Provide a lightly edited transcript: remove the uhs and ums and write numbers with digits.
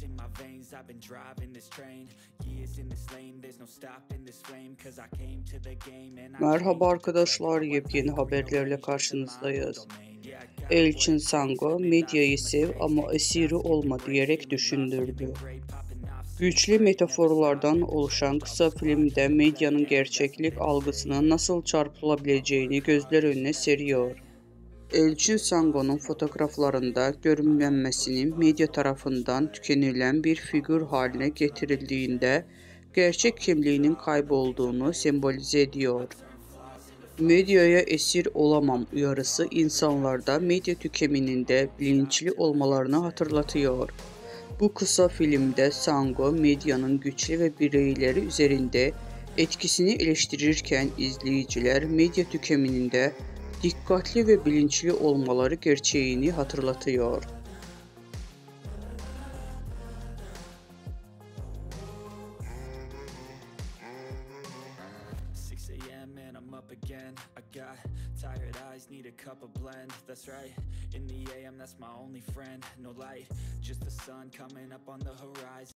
Ice in my veins, I've been driving this train. Years in this lane, there's no stopping this flame. Cause I came to the game and I Merhaba changed it to play. arkadaşlar, yepyeni haberlerle karşınızdayız. Elçin Sango, medyayı sev ama esiri olma diyerek düşündürdü. Güçlü metaforlardan oluşan kısa filmde medyanın gerçeklik algısına nasıl çarpılabileceğini gözler önüne seriyor. Elçin Sango'nun fotoğraflarında görünmemesinin medya tarafından tükenilen bir figür haline getirildiğinde gerçek kimliğinin kaybolduğunu sembolize ediyor. Medyaya esir olamam uyarısı insanlarda medya tüketiminde bilinçli olmalarını hatırlatıyor. Bu kısa filmde Sango medyanın güçlü ve bireyleri üzerinde etkisini eleştirirken izleyiciler medya tüketiminde dikkatli ve bilinçli olmaları gerçeğini hatırlatıyor. 6 a.m. and I'm up again. I got tired eyes, need a cup of blend. That's right, in the AM, that's my only friend. No light, just the sun coming up on the horizon.